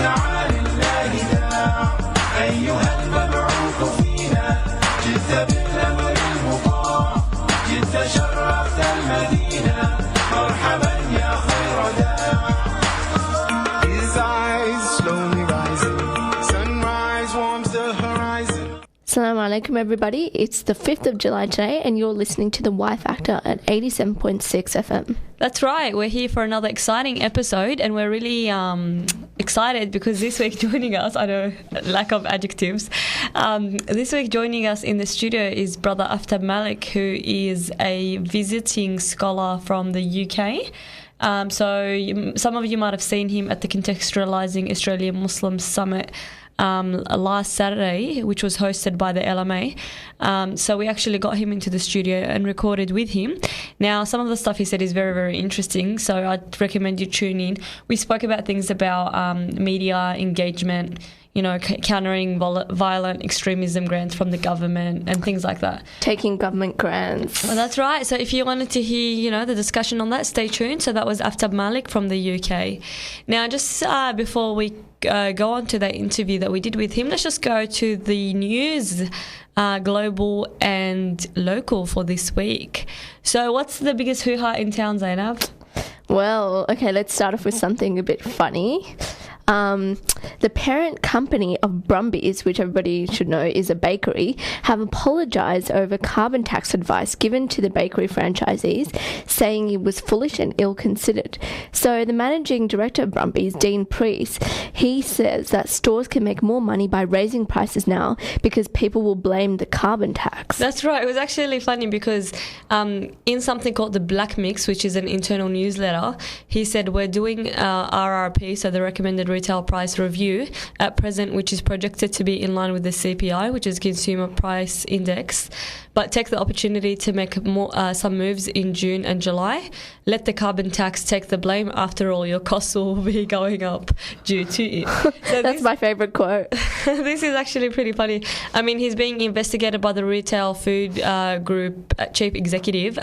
نسعى لله داع أيها المبعوث فينا جئت بالأمر المطاع جئت شرفت المدينة مرحبا يا خير داع. His eyes slowly rising, sunrise warms the horizon. Assalamu alaikum everybody, it's the 5th of July today and you're listening to the Y Factor at 87.6 FM. That's right, we're here for another exciting episode and we're really excited because this week joining us, I know, lack of adjectives, this week joining us in the studio is brother Aftab Malik, who is a visiting scholar from the UK. So some of you might have seen him at the Contextualising Australian Muslim Summit last Saturday, which was hosted by the LMA. So we actually got him into the studio and recorded with him. Now, some of the stuff he said is very, very interesting, so I'd recommend you tune in. We spoke about things about media engagement, you know, countering violent extremism grants from the government and things like that. Taking government grants. Well, that's right. So if you wanted to hear, you know, the discussion on that, stay tuned. So that was Aftab Malik from the UK. Now, just before we go on to that interview that we did with him, let's just go to the news, global and local for this week. So what's the biggest hoo-ha in town, Zainab? Well, okay, let's start off with something a bit funny. The parent company of Brumby's, which everybody should know is a bakery, have apologised over carbon tax advice given to the bakery franchisees, saying it was foolish and ill-considered. So the managing director of Brumby's, Dean Priest, he says that stores can make more money by raising prices now because people will blame the carbon tax. That's right. It was actually funny because in something called the Black Mix, which is an internal newsletter, he said we're doing RRP, so the recommended retail price review at present, which is projected to be in line with the CPI, which is Consumer Price Index, but take the opportunity to make more some moves in June and July. Let the carbon tax take the blame. After all, your costs will be going up due to it. So That's my favourite quote. This is actually pretty funny. I mean, he's being investigated by the Retail Food Group Chief Executive,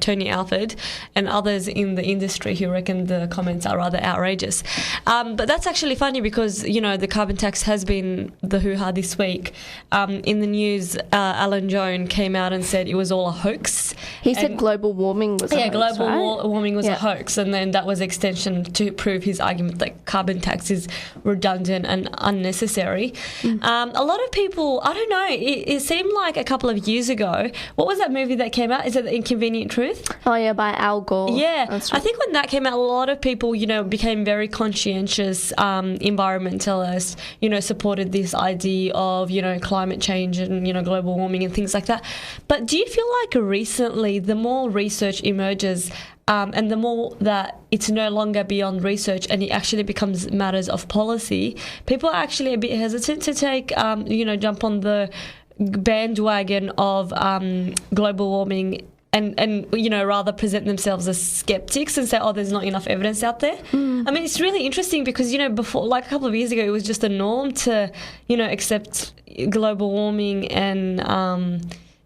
Tony Alford, and others in the industry who reckon the comments are rather outrageous. But that's actually funny because, you know, the carbon tax has been the hoo-ha this week. In the news, Alan Jones came out and said it was all a hoax. He said global warming was a hoax, global right? warming was a hoax, and then that was extension to prove his argument that carbon tax is redundant and unnecessary. A lot of people, I don't know, it seemed like a couple of years ago, what was that movie that came out? Is it The Inconvenient Truth? Oh yeah, by Al Gore. Yeah, That's right. I think when that came out, a lot of people, you know, became very conscientious environmentalists, you know, supported this idea of, you know, climate change and, you know, global warming and things like that. But do you feel like recently the more research emerges and the more that it's no longer beyond research and it actually becomes matters of policy, people are actually a bit hesitant to take, you know, jump on the bandwagon of global warming and you know, rather present themselves as skeptics and say, oh, there's not enough evidence out there. I mean, it's really interesting because, you know, before, like a couple of years ago, it was just a norm to, you know, accept global warming and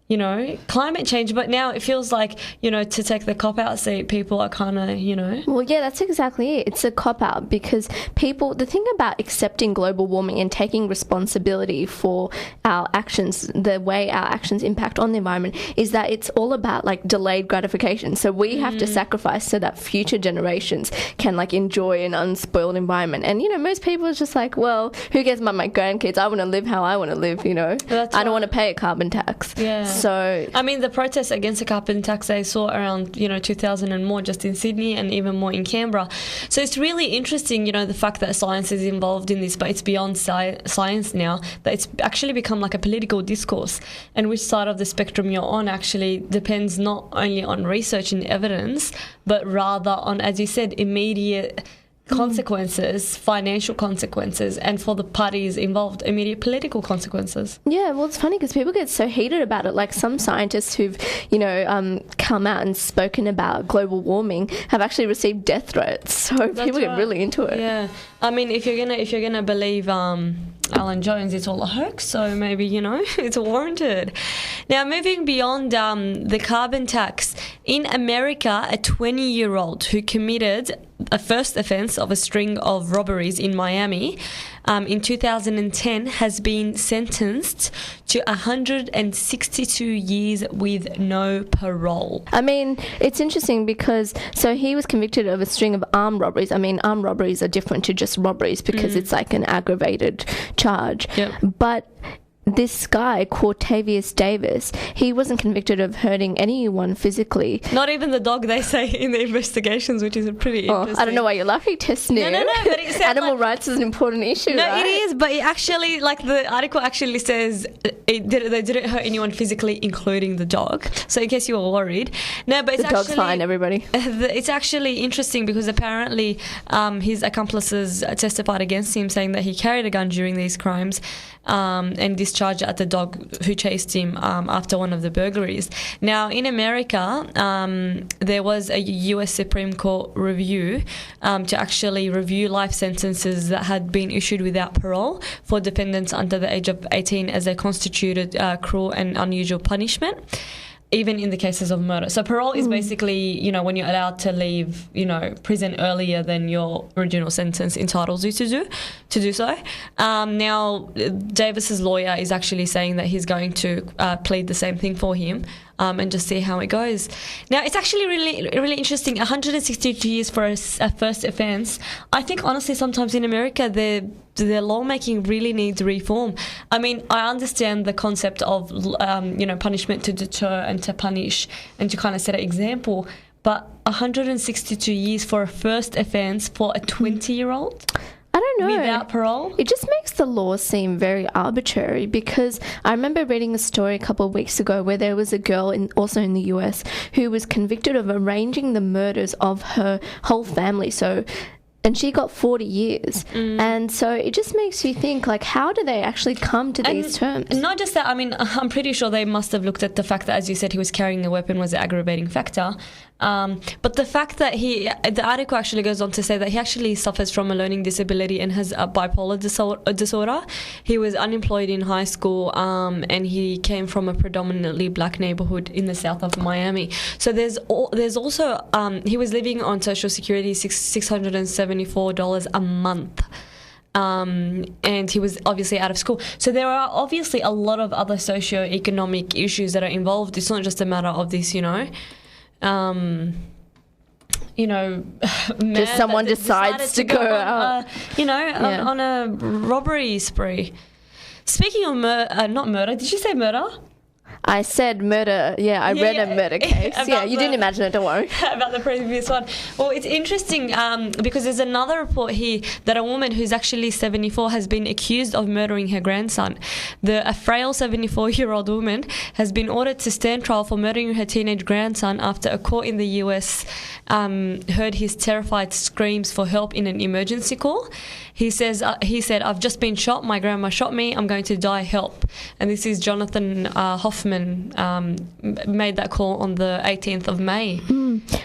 you know, climate change, but now it feels like, you know, to take the cop-out seat, people are kind of, you know... Well, yeah, that's exactly it. It's a cop-out because people... The thing about accepting global warming and taking responsibility for our actions, the way our actions impact on the environment, is that it's all about, like, delayed gratification. So we have to sacrifice so that future generations can, like, enjoy an unspoiled environment. And, you know, most people are just like, well, who cares about my grandkids? I want to live how I want to live, you know? I don't want to pay a carbon tax. Yeah. So, I mean, the protests against the carbon tax, I saw around, you know, 2,000 and more just in Sydney and even more in Canberra. So it's really interesting, you know, the fact that science is involved in this, but it's beyond science now, that it's actually become like a political discourse. And which side of the spectrum you're on actually depends not only on research and evidence, but rather on, as you said, immediate consequences, financial consequences, and for the parties involved, immediate political consequences. Yeah, well, it's funny because people get so heated about it. Like some scientists who've, you know, come out and spoken about global warming have actually received death threats. So people get really into it. Yeah, I mean, if you're gonna believe Alan Jones, it's all a hoax, so maybe, it's warranted. Now, moving beyond the carbon tax, in America, a 20-year-old who committed a first offence of a string of robberies in Miami in 2010 has been sentenced to 162 years with no parole. I mean, it's interesting because so he was convicted of a string of armed robberies. I mean, armed robberies are different to just robberies because it's like an aggravated charge. Yep. But this guy, Cortavius Davis, he wasn't convicted of hurting anyone physically. Not even the dog, they say in the investigations, which is a pretty interesting. I don't know why you're laughing, Tess. No, but it sounds animal rights is an important issue, No, right? it is, but it actually, the article actually says they didn't hurt anyone physically, including the dog. So in case you were worried. No, but it's the dog's fine, everybody. It's actually interesting because apparently his accomplices testified against him, saying that he carried a gun during these crimes and discharged it at the dog who chased him after one of the burglaries. Now, in America, there was a US Supreme Court review to actually review life sentences that had been issued without parole for defendants under the age of 18 as they constituted cruel and unusual punishment, even in the cases of murder. So parole is basically, when you're allowed to leave, prison earlier than your original sentence entitles you to do so. Now, Davis's lawyer is actually saying that he's going to plead the same thing for him and just see how it goes. Now, it's actually really, really interesting. 162 years for a first offence. I think, honestly, sometimes in America, their lawmaking really needs reform. I mean, I understand the concept of, punishment to deter and to punish and to kind of set an example, but 162 years for a first offence for a 20-year-old? I don't know. Without parole? It just makes the law seem very arbitrary because I remember reading a story a couple of weeks ago where there was a girl also in the US who was convicted of arranging the murders of her whole family. And she got 40 years. And so it just makes you think, how do they actually come to these terms? Not just that, I mean, I'm pretty sure they must have looked at the fact that, as you said, he was carrying a weapon was an aggravating factor. But the fact that the article actually goes on to say that he actually suffers from a learning disability and has a bipolar disorder. He was unemployed in high school and he came from a predominantly black neighborhood in the south of Miami. So there's also, he was living on Social Security, $674 a month. And he was obviously out of school. So there are obviously a lot of other socio-economic issues that are involved. It's not just a matter of this, just someone decides to go out, on a robbery spree. Speaking of not murder, did you say murder? I said murder. Yeah, I read a murder case. Yeah, you didn't imagine it, don't worry. About the previous one. Well, it's interesting because there's another report here that a woman who's actually 74 has been accused of murdering her grandson. A frail 74-year-old woman has been ordered to stand trial for murdering her teenage grandson after a court in the US heard his terrified screams for help in an emergency call. He said, "I've just been shot. My grandma shot me. I'm going to die. Help." And this is Jonathan Hoffman made that call on the 18th of May.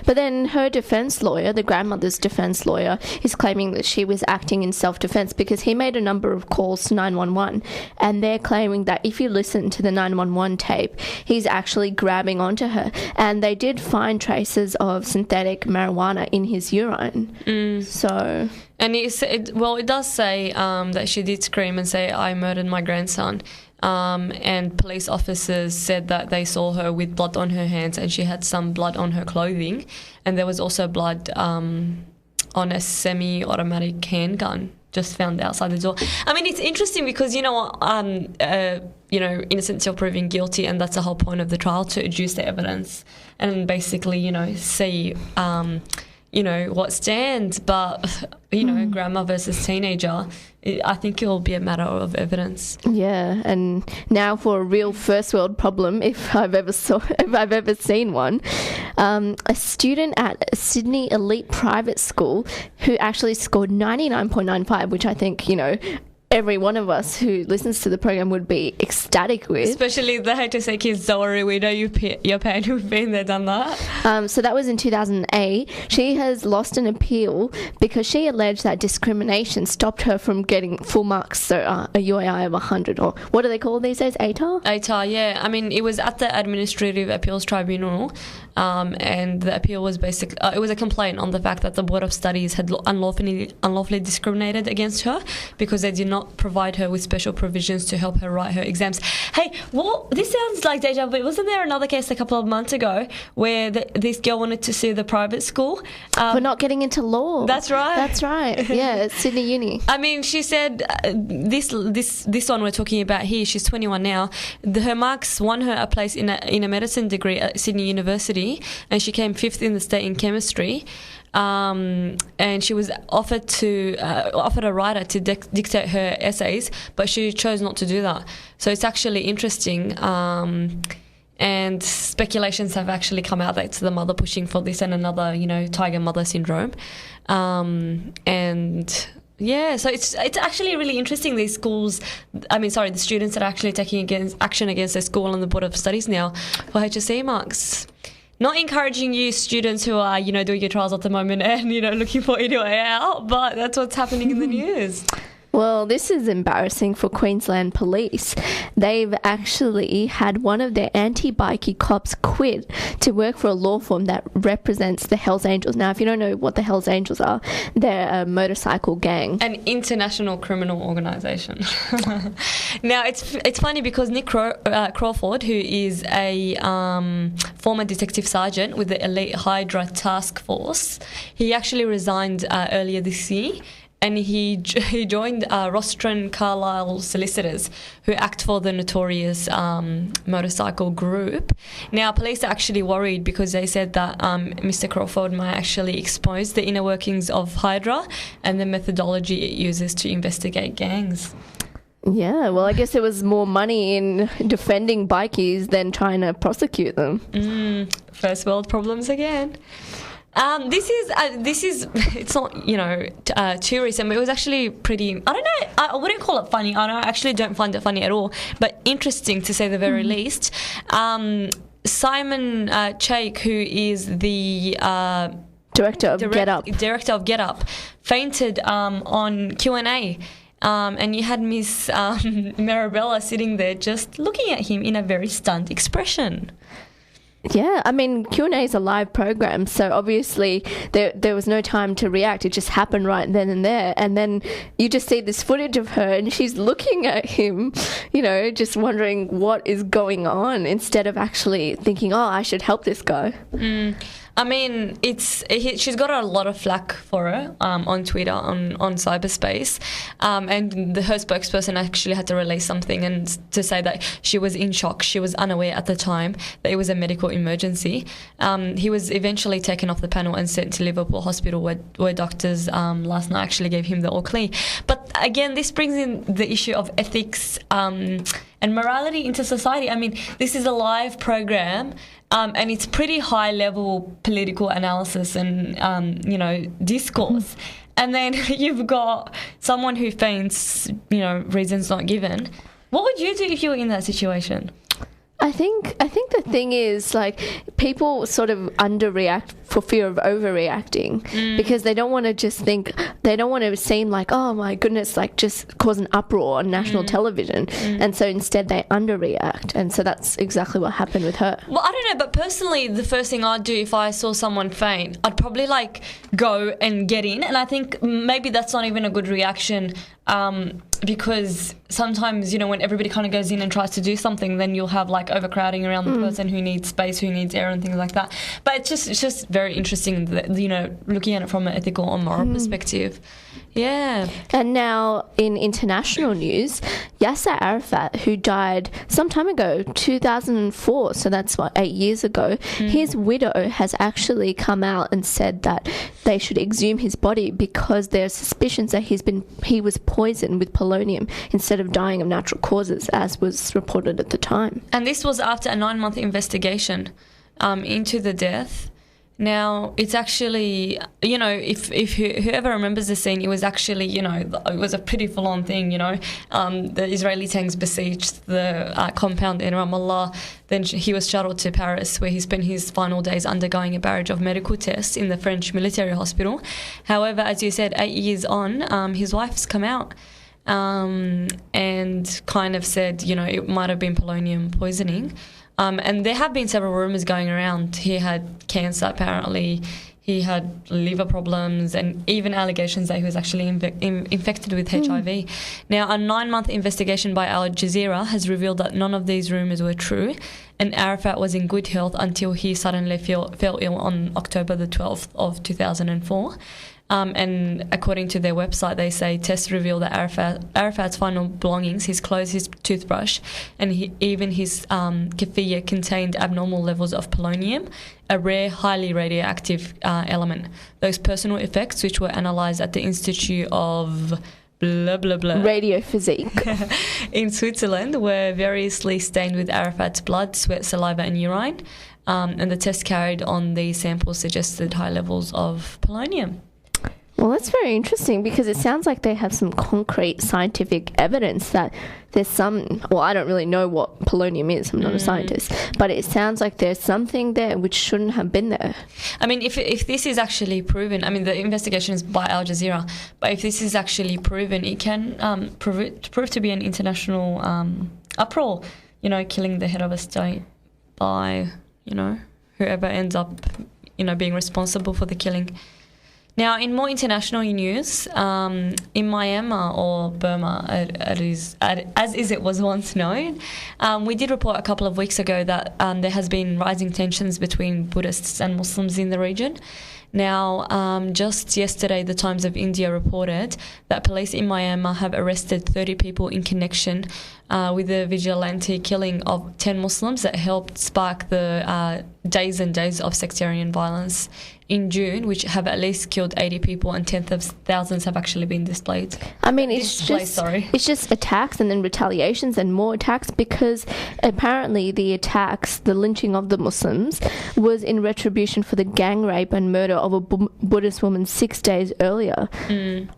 But then her defense lawyer, the grandmother's defense lawyer, is claiming that she was acting in self-defense because he made a number of calls to 911, and they're claiming that if you listen to the 911 tape, he's actually grabbing onto her, and they did find traces of synthetic marijuana in his urine. So... And it does say that she did scream and say, "I murdered my grandson." And police officers said that they saw her with blood on her hands and she had some blood on her clothing. And there was also blood on a semi-automatic handgun just found outside the door. I mean, it's interesting because, innocent till proven guilty, and that's the whole point of the trial, to adduce the evidence and basically, see... what stands, but, grandma versus teenager, I think it will be a matter of evidence. Yeah, and now for a real first world problem, if I've ever seen one. A student at a Sydney elite private school who actually scored 99.95, which I think, every one of us who listens to the program would be ecstatic with. Especially the HSA kids, don't worry, we know your pain, we've been there, done that. So that was in 2008. She has lost an appeal because she alleged that discrimination stopped her from getting full marks, so a UAI of 100, or what do they call these days, ATAR? ATAR, yeah. I mean, it was at the Administrative Appeals Tribunal, and the appeal was it was a complaint on the fact that the Board of Studies had unlawfully discriminated against her because they did not provide her with special provisions to help her write her exams. Hey, well, this sounds like deja vu. Wasn't there another case a couple of months ago where this girl wanted to sue the private school for not getting into law? That's right. Yeah, Sydney Uni. I mean, she said this one we're talking about here. She's 21 now. Her marks won her a place in a medicine degree at Sydney University, and she came 5th in the state in chemistry. And she was offered a writer to dictate her essays, but she chose not to do that. So it's actually interesting. And speculations have actually come out that it's the mother pushing for this and another, tiger mother syndrome. And yeah, so it's actually really interesting, these schools, the students that are actually taking action against their school and the Board of Studies now for HSC marks. Not encouraging you students who are, doing your trials at the moment and, looking for a way out, but that's what's happening in the news. Well, this is embarrassing for Queensland Police. They've actually had one of their anti-bikie cops quit to work for a law firm that represents the Hells Angels. Now, if you don't know what the Hells Angels are, they're a motorcycle gang. An international criminal organisation. Now, it's funny because Nick Crawford, who is a former detective sergeant with the Elite Hydra Task Force, he actually resigned earlier this year. And he joined Rostron Carlisle Solicitors, who act for the notorious motorcycle group. Now, police are actually worried because they said that Mr. Crawford might actually expose the inner workings of Hydra and the methodology it uses to investigate gangs. Yeah, well, I guess there was more money in defending bikies than trying to prosecute them. First world problems again. This is it's not too recent, but it was actually pretty, I don't know, I wouldn't call it funny. I actually don't find it funny at all, but interesting to say the very least. Simon Chake, who is the director of Get Up, fainted on Q&A. And you had Miss Marabella sitting there just looking at him in a very stunned expression. Yeah, I mean, Q&A is a live program, so obviously there was no time to react. It just happened right then and there. And then you just see this footage of her and she's looking at him, just wondering what is going on instead of actually thinking, oh, I should help this guy. I mean, she's got a lot of flack for her on Twitter, on cyberspace, and her spokesperson actually had to release something and to say that she was in shock. She was unaware at the time that it was a medical emergency. He was eventually taken off the panel and sent to Liverpool Hospital where doctors last night actually gave him the all clear. But again, this brings in the issue of ethics and morality into society. I mean, this is a live program. And it's pretty high-level political analysis and, discourse. And then you've got someone who faints, reasons not given. What would you do if you were in that situation? I think the thing is, people sort of underreact for fear of overreacting because they don't want to seem like, oh my goodness, just cause an uproar on national television. And so instead they underreact. And so that's exactly what happened with her. Well, I don't know, but personally, the first thing I'd do if I saw someone faint, I'd probably go and get in. And I think maybe that's not even a good reaction. Because sometimes, when everybody kind of goes in and tries to do something, then you'll have overcrowding around the person who needs space, who needs air and things like that. But it's just very interesting that, looking at it from an ethical or moral perspective. Yeah. And now in international news, Yasser Arafat, who died some time ago, 2004, so that's 8 years ago, his widow has actually come out and said that they should exhume his body because there are suspicions that he was poisoned with polonium instead of dying of natural causes, as was reported at the time. And this was after a 9-month investigation into the death. Now, it's actually, if whoever remembers the scene, it was actually, it was a pretty full-on thing, The Israeli tanks besieged the compound in Ramallah. Then he was shuttled to Paris, where he spent his final days undergoing a barrage of medical tests in the French military hospital. However, as you said, 8 years on, his wife's come out and kind of said, it might have been polonium poisoning. And there have been several rumours going around. He had cancer, apparently. He had liver problems and even allegations that he was actually infected with HIV. Now, a 9-month investigation by Al Jazeera has revealed that none of these rumours were true, and Arafat was in good health until he suddenly fell ill on October the 12th of 2004. And according to their website, they say tests reveal that Arafat's final belongings, his clothes, his toothbrush, and even his keffiyeh contained abnormal levels of polonium, a rare, highly radioactive element. Those personal effects, which were analysed at the Institute of blah, blah, blah. Radiophysique. In Switzerland, were variously stained with Arafat's blood, sweat, saliva and urine. And the tests carried on these samples suggested high levels of polonium. Well, that's very interesting because it sounds like they have some concrete scientific evidence that there's some... Well, I don't really know what polonium is. I'm not a scientist. But it sounds like there's something there which shouldn't have been there. I mean, if this is actually proven... I mean, the investigation is by Al Jazeera. But if this is actually proven, it can prove to be an international uproar, killing the head of a state by, whoever ends up, being responsible for the killing. Now, in more international news, in Myanmar or Burma, as it was once known, we did report a couple of weeks ago that there has been rising tensions between Buddhists and Muslims in the region. Now, just yesterday, the Times of India reported that police in Myanmar have arrested 30 people in connection with the vigilante killing of 10 Muslims that helped spark the days and days of sectarian violence in June, which have at least killed 80 people and tens of thousands have actually been displaced. I mean, it's just attacks and then retaliations and more attacks because apparently the lynching of the Muslims was in retribution for the gang rape and murder of a Buddhist woman 6 days earlier.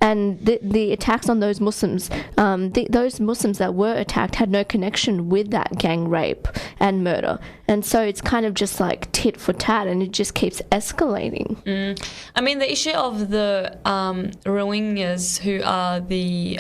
And the attacks on those Muslims, those Muslims that were attacked had no connection with that gang rape and murder. And so it's kind of just like tit for tat and it just keeps escalating. I mean, the issue of the Rohingyas, who are the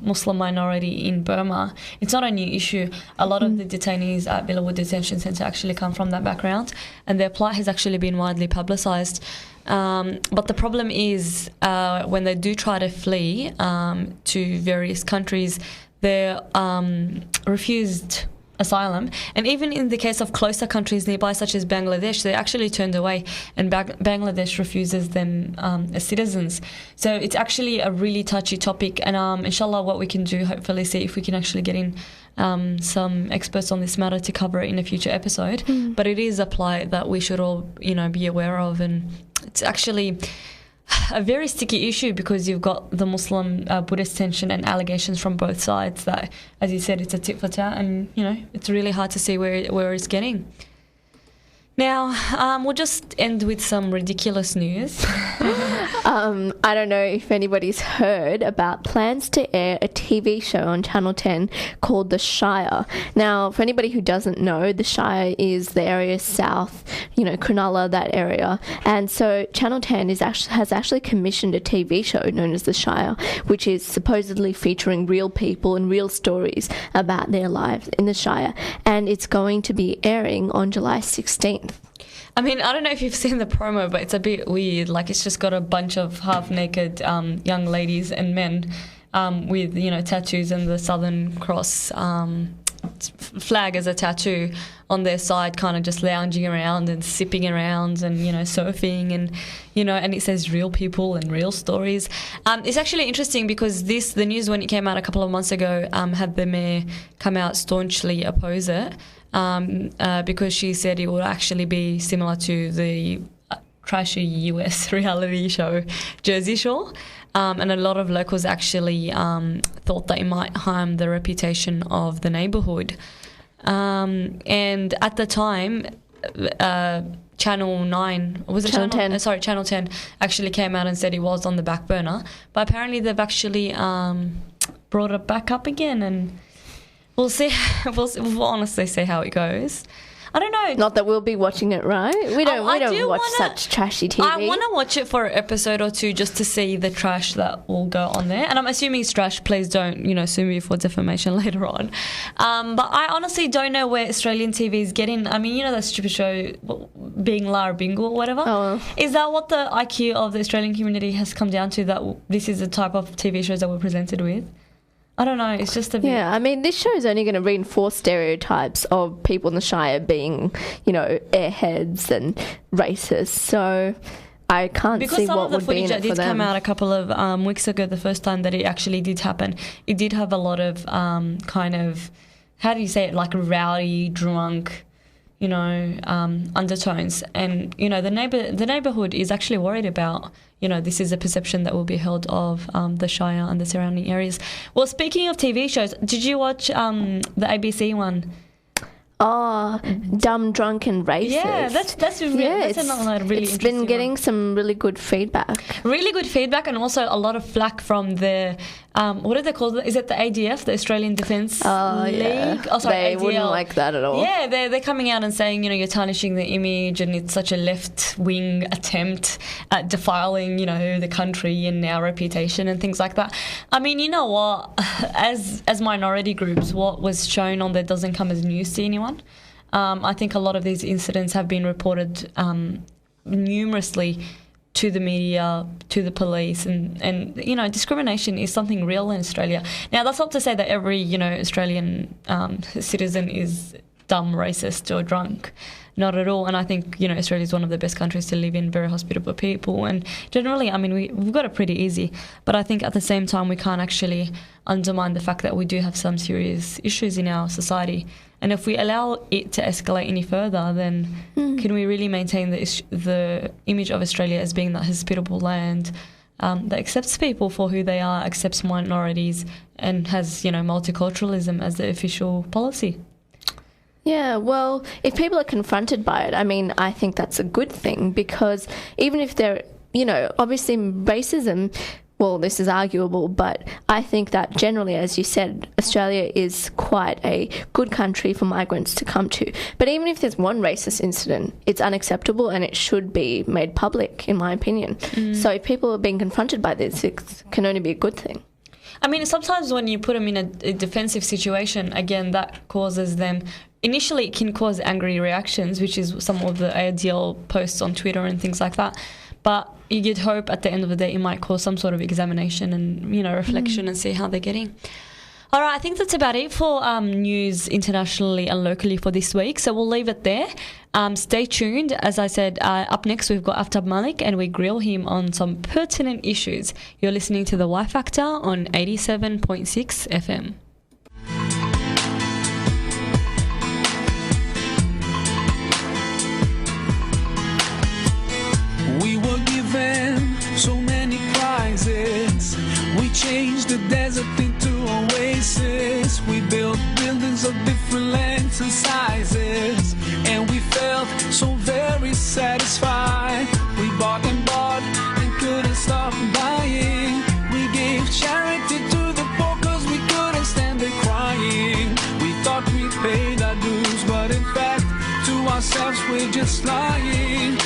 Muslim minority in Burma, it's not a new issue. A lot of the detainees at Bilawud Detention Centre actually come from that background and their plight has actually been widely publicised. But the problem is when they do try to flee to various countries, they're refused asylum. And even in the case of closer countries nearby, such as Bangladesh, they're actually turned away and Bangladesh refuses them as citizens. So it's actually a really touchy topic. And inshallah, what we can do, hopefully see if we can actually get in some experts on this matter to cover it in a future episode. But it is a plight that we should all, be aware of. And it's actually a very sticky issue because you've got the Muslim Buddhist tension and allegations from both sides that, as you said, it's a tit for tat and, it's really hard to see where it's getting. Now, we'll just end with some ridiculous news. I don't know if anybody's heard about plans to air a TV show on Channel 10 called The Shire. Now, for anybody who doesn't know, The Shire is the area south, Cronulla, that area. And so Channel 10 has actually commissioned a TV show known as The Shire, which is supposedly featuring real people and real stories about their lives in The Shire. And it's going to be airing on July 16th. I mean, I don't know if you've seen the promo, but it's a bit weird. Like, it's just got a bunch of half-naked young ladies and men with, tattoos and the Southern Cross flag as a tattoo on their side, kind of just lounging around and sipping around and, surfing and, and it says real people and real stories. It's actually interesting because the news, when it came out a couple of months ago, had the mayor come out staunchly oppose it. Because she said it would actually be similar to the trashy US reality show Jersey Shore, and a lot of locals actually thought that it might harm the reputation of the neighbourhood. And at the time, Channel 9, or was it Channel 10. Channel 10 actually came out and said it was on the back burner. But apparently they've actually brought it back up again, and we'll see. We'll honestly see how it goes. I don't know. Not that we'll be watching it, right? We don't watch such trashy TV. I want to watch it for an episode or two just to see the trash that will go on there. And I'm assuming it's trash. Please don't, sue me for defamation later on. But I honestly don't know where Australian TV is getting. I mean, that stupid show, Being Lara Bingle or whatever. Oh. Is that what the IQ of the Australian community has come down to, that this is the type of TV shows that we're presented with? I don't know, it's just a bit... Yeah, I mean, this show is only going to reinforce stereotypes of people in the Shire being, airheads and racist, so I can't see what would be in it for them. Because some of the footage that did come out a couple of weeks ago, the first time that it actually did happen, it did have a lot of kind of, how do you say it, like rowdy, drunk, undertones. And, the neighbourhood is actually worried about... this is a perception that will be held of the Shire and the surrounding areas. Well, speaking of TV shows, did you watch the ABC one? Oh, Dumb, Drunk and Racist. Yeah, that's really interesting. It's been getting some really good feedback. Really good feedback, and also a lot of flack from the, what are they called? Is it the ADF, the Australian Defence League? Yeah. Oh, sorry, they ADL. wouldn't like that at all. Yeah, they're coming out and saying, you're tarnishing the image, and it's such a left-wing attempt at defiling, the country and our reputation and things like that. I mean, you know what? As minority groups, what was shown on there doesn't come as news to anyone. I think a lot of these incidents have been reported numerously to the media, to the police, and discrimination is something real in Australia. Now, that's not to say that every Australian citizen is dumb, racist or drunk. Not at all. And I think, Australia is one of the best countries to live in, very hospitable people. And generally, I mean, we've got it pretty easy. But I think at the same time, we can't actually undermine the fact that we do have some serious issues in our society. And if we allow it to escalate any further, then can we really maintain the image of Australia as being that hospitable land that accepts people for who they are, accepts minorities, and has, multiculturalism as the official policy? Yeah, well, if people are confronted by it, I mean, I think that's a good thing, because even if they're, obviously racism, well, this is arguable, but I think that generally, as you said, Australia is quite a good country for migrants to come to. But even if there's one racist incident, it's unacceptable and it should be made public, in my opinion. So if people are being confronted by this, it can only be a good thing. I mean, sometimes when you put them in a defensive situation, again, that causes them... Initially, it can cause angry reactions, which is some of the ADL posts on Twitter and things like that. But you'd hope at the end of the day it might cause some sort of examination and, reflection and see how they're getting. All right, I think that's about it for news internationally and locally for this week. So we'll leave it there. Stay tuned. As I said, up next we've got Aftab Malik, and we grill him on some pertinent issues. You're listening to The Y Factor on 87.6 FM. We were given so many prizes. We changed the desert into oasis. We built buildings of different lengths and sizes, and we felt so very satisfied. We bought and couldn't stop buying. We gave charity to the poor 'cause we couldn't stand it crying. We thought we paid our dues, but in fact to ourselves we're just lying.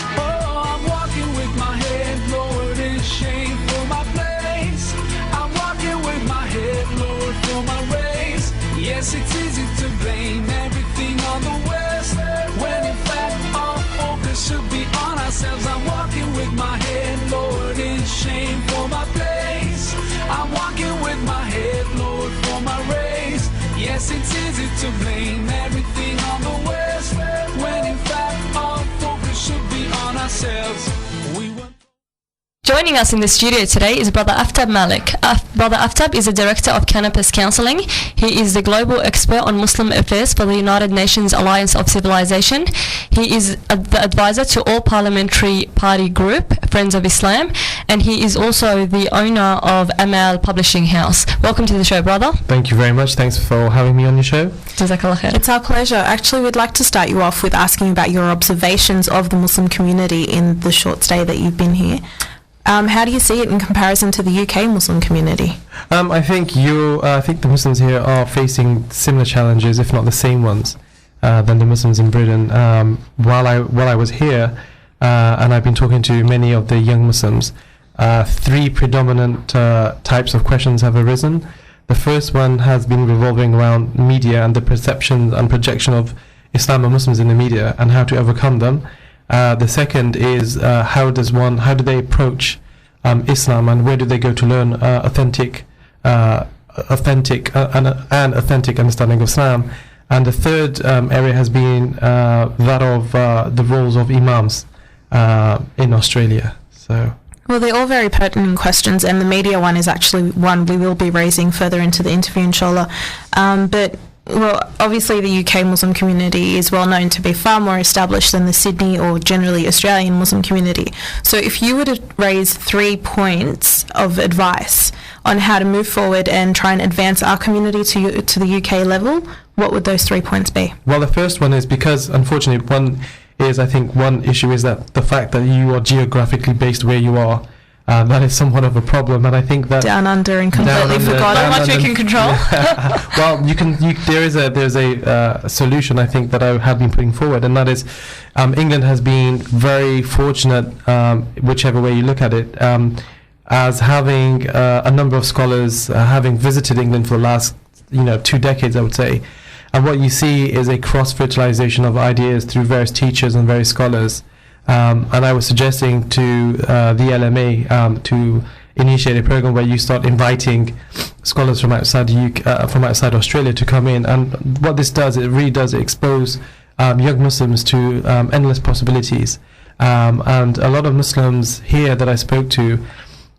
I'm walking with my head lowered in shame for my place. I'm walking with my head lowered for my race. Yes, it's easy to blame everything on the West, when in fact our focus should be on ourselves. I'm walking with my head lowered in shame for my place. I'm walking with my head lowered for my race. Yes, it's easy to blame everything on the West, when in fact our focus should be on ourselves. joining us in the studio today is Brother Aftab Malik. Brother Aftab is the Director of Campus Counselling. He is the Global Expert on Muslim Affairs for the United Nations Alliance of Civilization. He is the advisor to All Parliamentary Party Group, Friends of Islam, and he is also the owner of Amal Publishing House. Welcome to the show, brother. Thank you very much. Thanks for having me on your show. Jazakallah khair. It's our pleasure. Actually, we'd like to start you off with asking about your observations of the Muslim community in the short stay that you've been here. How do you see it in comparison to the UK Muslim community? I think the Muslims here are facing similar challenges, if not the same ones, than the Muslims in Britain. While I was here, and I've been talking to many of the young Muslims, three predominant types of questions have arisen. The first one has been revolving around media and the perception and projection of Islam and Muslims in the media and how to overcome them. The second is how do they approach Islam, and where do they go to learn authentic understanding of Islam. And the third area has been that of the roles of imams in Australia. So. Well, they're all very pertinent questions, and the media one is actually one we will be raising further into the interview, inshallah. But obviously the UK Muslim community is well known to be far more established than the Sydney or generally Australian Muslim community. So if you were to raise 3 points of advice on how to move forward and try and advance our community to the UK level, what would those 3 points be? Well, the first one is because, unfortunately, one issue is that the fact that you are geographically based where you are, that is somewhat of a problem, and I think that down under and completely forgotten what you can control. Well, there's a solution I think that I have been putting forward, and that is England has been very fortunate, whichever way you look at it, as having a number of scholars having visited England for the last 2 decades, I would say. And what you see is a cross-fertilization of ideas through various teachers and various scholars. And I was suggesting to the LMA to initiate a program where you start inviting scholars from outside the UK, from outside Australia to come in. And what this does, it really does expose young Muslims to endless possibilities. And a lot of Muslims here that I spoke to,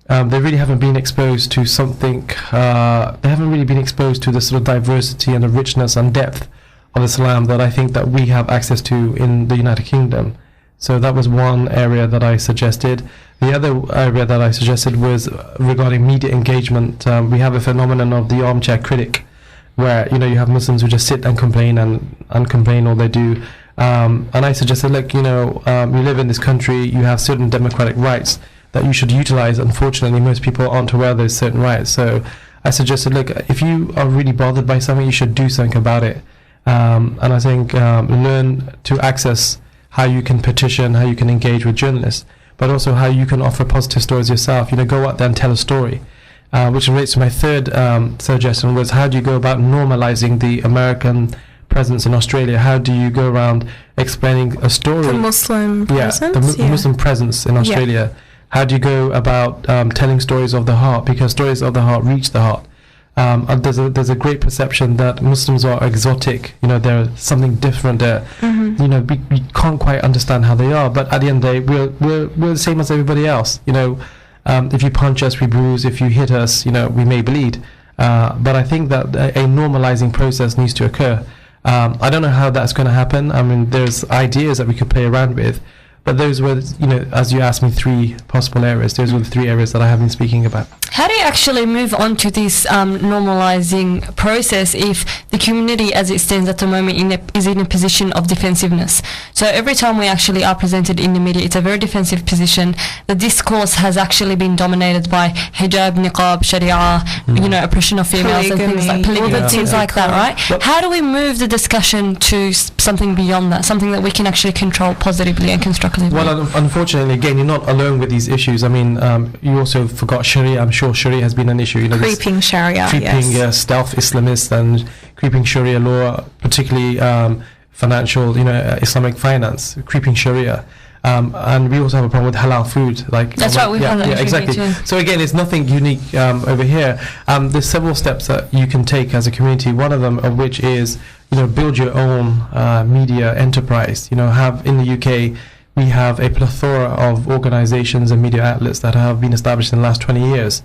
they really haven't been exposed to something, they haven't really been exposed to the sort of diversity and the richness and depth of Islam that I think that we have access to in the United Kingdom. So that was one area that I suggested. The other area that I suggested was regarding media engagement. We have a phenomenon of the armchair critic, where you have Muslims who just sit and complain and complain all they do. And I suggested, look, you live in this country, you have certain democratic rights that you should utilize. Unfortunately, most people aren't aware of those certain rights. So I suggested, look, if you are really bothered by something, you should do something about it. And I think learn to access how you can petition, how you can engage with journalists, but also how you can offer positive stories yourself. Go out there and tell a story. Which relates to my third suggestion, was how do you go about normalising the American presence in Australia? How do you go around explaining a story? The Muslim presence? The Muslim presence in Australia. Yeah. How do you go about telling stories of the heart? Because stories of the heart reach the heart. And there's a great perception that Muslims are exotic. They're something different. We can't quite understand how they are. But at the end of the day, we're the same as everybody else. If you punch us, we bruise. If you hit us, we may bleed. But I think that a normalizing process needs to occur. I don't know how that's going to happen. I mean, there's ideas that we could play around with. But those were, as you asked me, 3 possible areas. Those were the 3 areas that I have been speaking about. How do you actually move on to this normalising process if the community as it stands at the moment is in a position of defensiveness? So every time we actually are presented in the media, it's a very defensive position. The discourse has actually been dominated by hijab, niqab, sharia, oppression of females and things like polygamy, things like that, right? But how do we move the discussion to something beyond that, something that we can actually control positively and constructively? Well, unfortunately, again, you're not alone with these issues. I mean, you also forgot Sharia. I'm sure Sharia has been an issue. Creeping Sharia, stealth Islamists and creeping Sharia law, particularly financial, Islamic finance, creeping Sharia. And we also have a problem with halal food. That's right, we've had that exactly. Too. So again, it's nothing unique over here. There's several steps that you can take as a community. One of them of which is, build your own media enterprise. Have in the UK, we have a plethora of organizations and media outlets that have been established in the last 20 years.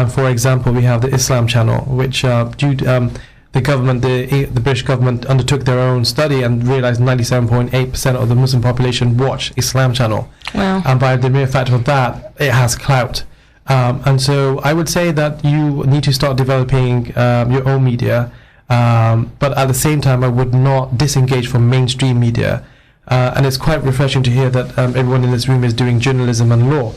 For example, we have the Islam Channel, which the government, the British government, undertook their own study and realized 97.8% of the Muslim population watch Islam Channel. Wow. And by the mere fact of that, it has clout. And so I would say that you need to start developing your own media, but at the same time, I would not disengage from mainstream media. And it's quite refreshing to hear that everyone in this room is doing journalism and law.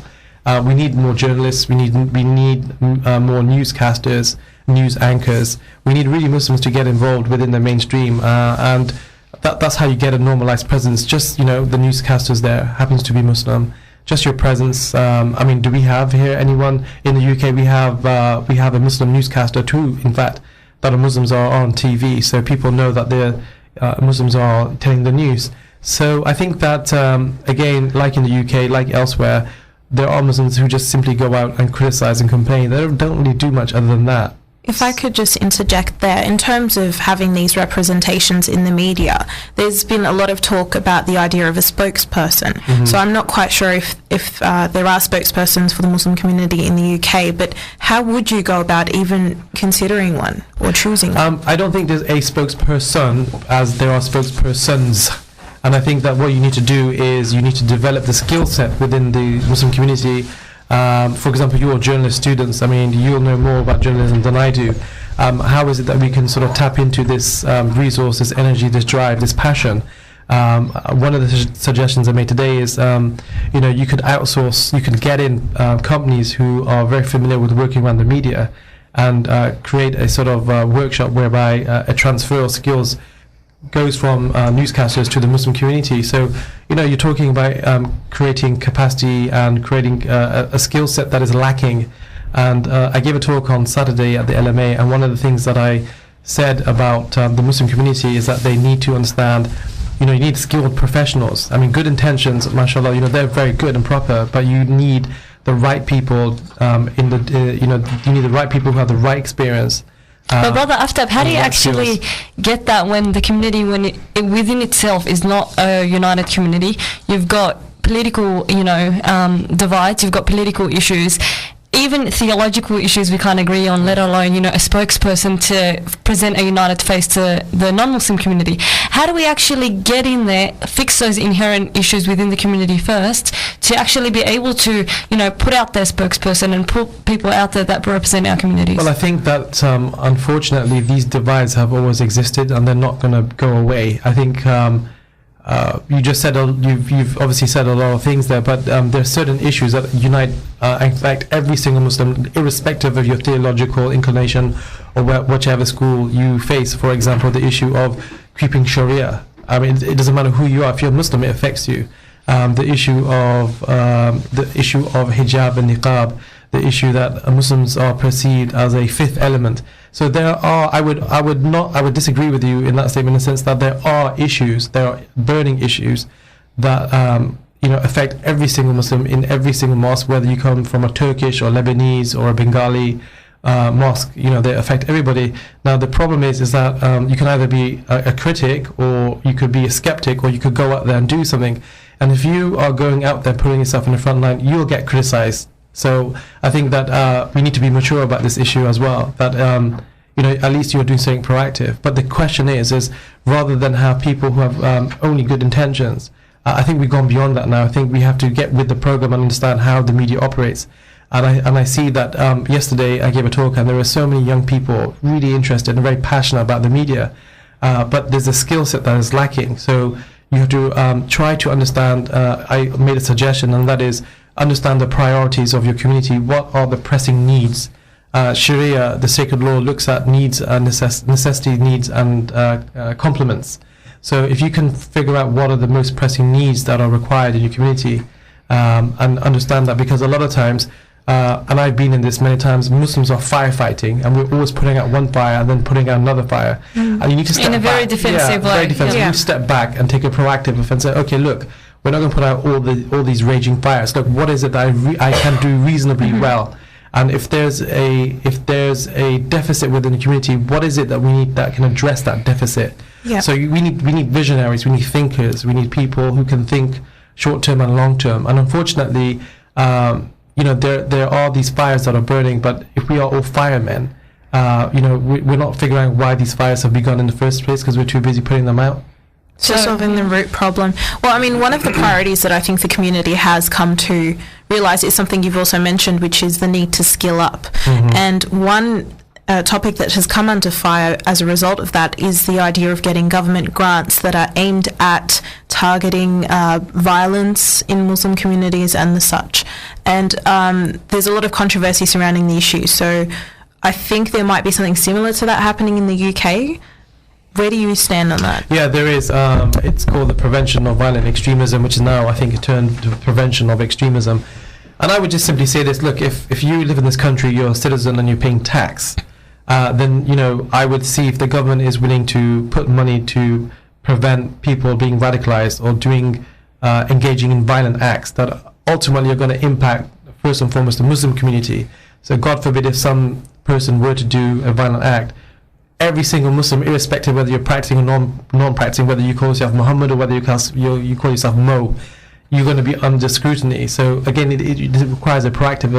We need more journalists. We need more newscasters, news anchors. We need really Muslims to get involved within the mainstream, and that's how you get a normalized presence. Just the newscasters there happens to be Muslim. Just your presence. I mean, do we have here anyone in the UK? We have a Muslim newscaster too. In fact, that Muslims are on TV, so people know that the Muslims are telling the news. So I think that again, like in the UK, like elsewhere, there are Muslims who just simply go out and criticize and complain. They don't really do much other than that. If I could just interject there, in terms of having these representations in the media, there's been a lot of talk about the idea of a spokesperson. Mm-hmm. So I'm not quite sure if there are spokespersons for the Muslim community in the UK, but how would you go about even considering one or choosing one? I don't think there's a spokesperson as there are spokespersons. And I think that what you need to do is you need to develop the skill set within the Muslim community. For example, you're journalist students. I mean, you'll know more about journalism than I do. How is it that we can sort of tap into this resource, this energy, this drive, this passion? One of the suggestions I made today is, you could outsource, you could get in companies who are very familiar with working around the media and create a sort of workshop whereby a transfer of skills goes from newscasters to the Muslim community. So, you're talking about creating capacity and creating a skill set that is lacking. And I gave a talk on Saturday at the LMA, and one of the things that I said about the Muslim community is that they need to understand, you need skilled professionals. I mean, good intentions, mashallah, they're very good and proper, but you need the right people you need the right people who have the right experience. But Brother Aftab, how do you actually get that when the community, when it within itself is not a united community? You've got political, divides, you've got political issues, even theological issues we can't agree on, let alone, a spokesperson to present a united face to the non-Muslim community. How do we actually get in there, fix those inherent issues within the community first, to actually be able to, put out their spokesperson and put people out there that represent our communities? Well, I think that unfortunately these divides have always existed and they're not going to go away. I think you just said you've obviously said a lot of things there, but there are certain issues that unite, in fact, every single Muslim, irrespective of your theological inclination or whichever school you face. For example, the issue of keeping Sharia. I mean, it doesn't matter who you are. If you're Muslim, it affects you. The issue of hijab and niqab, the issue that Muslims are perceived as a fifth element. So there are, I would disagree with you in that statement, in the sense that there are burning issues that affect every single Muslim in every single mosque, whether you come from a Turkish or Lebanese or a Bengali mosque. They affect everybody. Now the problem is that you can either be a critic, or you could be a skeptic, or you could go out there and do something. And if you are going out there putting yourself in the front line, you'll get criticized. So I think that we need to be mature about this issue as well, that at least you're doing something proactive. But the question is rather than have people who have only good intentions, I think we've gone beyond that now. I think we have to get with the program and understand how the media operates. And I see that yesterday I gave a talk, and there were so many young people really interested and very passionate about the media, but there's a skill set that is lacking. So you have to try to understand. I made a suggestion, and that is, understand the priorities of your community. What are the pressing needs? Sharia, the sacred law, looks at needs, necessity needs, and complements. So if you can figure out what are the most pressing needs that are required in your community, and understand that, because a lot of times, and I've been in this many times, Muslims are firefighting, and we're always putting out one fire and then putting out another fire. And you need to step back. In a very defensive way. Very defensive. You need to step back and take a proactive and say, okay, look, we're not going to put out all these raging fires. Look, what is it that I can do reasonably well? And if there's a deficit within the community, what is it that we need that can address that deficit? Yeah. So we need visionaries, we need thinkers, we need people who can think short term and long term. And unfortunately, there are these fires that are burning, but if we are all firemen, we're not figuring out why these fires have begun in the first place because we're too busy putting them out. So solving the root problem. Well, I mean, one of the priorities that I think the community has come to realise is something you've also mentioned, which is the need to skill up. And one topic that has come under fire as a result of that is the idea of getting government grants that are aimed at targeting violence in Muslim communities and the such. And there's a lot of controversy surrounding the issue. So I think there might be something similar to that happening in the UK. Where do you stand on that? Yeah, there is. It's called the Prevention of Violent Extremism, which is now, I think, turned to Prevention of Extremism. And I would just simply say this: look, if you live in this country, you're a citizen and you're paying tax, then I would see if the government is willing to put money to prevent people being radicalized or engaging in violent acts that ultimately are going to impact first and foremost the Muslim community. So God forbid if some person were to do a violent act, every single Muslim, irrespective whether you're practicing or non-practicing, whether you call yourself Muhammad or whether you call yourself Mo, you're going to be under scrutiny. So again, it requires a proactive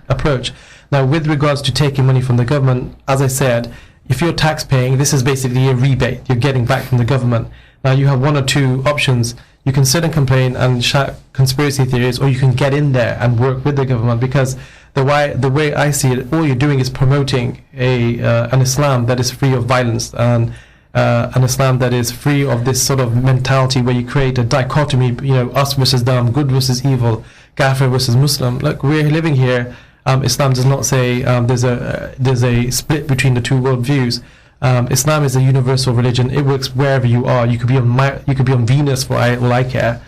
approach. Now, with regards to taking money from the government, as I said, if you're tax paying, this is basically a rebate you're getting back from the government. Now, you have one or two options. You can sit and complain and shout conspiracy theories, or you can get in there and work with the government, because the way I see it, all you're doing is promoting an Islam that is free of violence, and an Islam that is free of this sort of mentality where you create a dichotomy, us versus them, good versus evil, Kafir versus Muslim. Look, we're living here. Islam does not say there's a split between the two worldviews. Islam is a universal religion. It works wherever you are. You could be on Venus for all I care,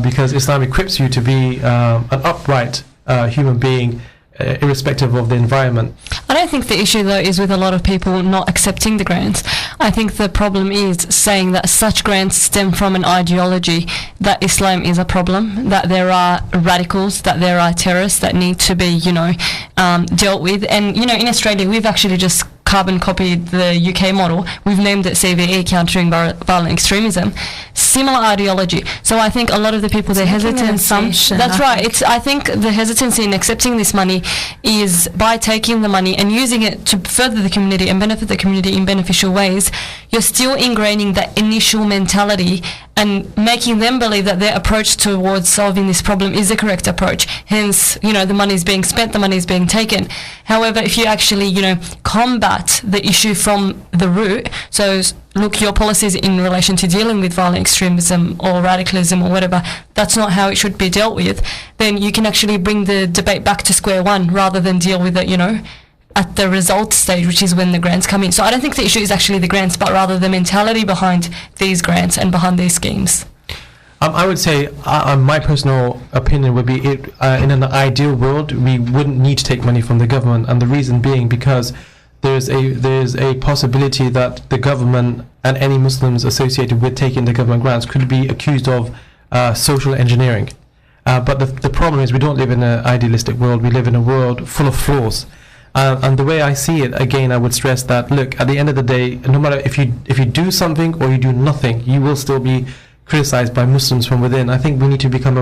because Islam equips you to be an upright human being, irrespective of the environment. I don't think the issue though is with a lot of people not accepting the grants. I think the problem is saying that such grants stem from an ideology that Islam is a problem, that there are radicals, that there are terrorists that need to be dealt with. And in Australia we've actually just carbon copied the UK model. We've named it CVE, Countering Violent Extremism. Similar ideology. So I think a lot of the people, they're hesitant. That's right. I think the hesitancy in accepting this money is by taking the money and using it to further the community and benefit the community in beneficial ways, you're still ingraining that initial mentality and making them believe that their approach towards solving this problem is the correct approach. Hence, the money is being spent, the money is being taken. However, if you actually, combat the issue from the root, so look, your policies in relation to dealing with violent extremism or radicalism or whatever, that's not how it should be dealt with, then you can actually bring the debate back to square one rather than deal with it, at the results stage, which is when the grants come in. So I don't think the issue is actually the grants, but rather the mentality behind these grants and behind these schemes. I would say, my personal opinion would be, in an ideal world, we wouldn't need to take money from the government, and the reason being because there's a possibility that the government and any Muslims associated with taking the government grants could be accused of social engineering. But the problem is we don't live in an idealistic world. We live in a world full of flaws. And the way I see it, again, I would stress that, look, at the end of the day, no matter if you do something or you do nothing, you will still be criticized by Muslims from within. I think we need to become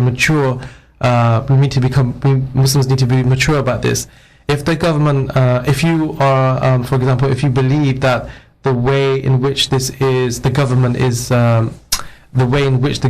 Muslims need to be mature about this. If the government, if you are, for example, if you believe that the way in which the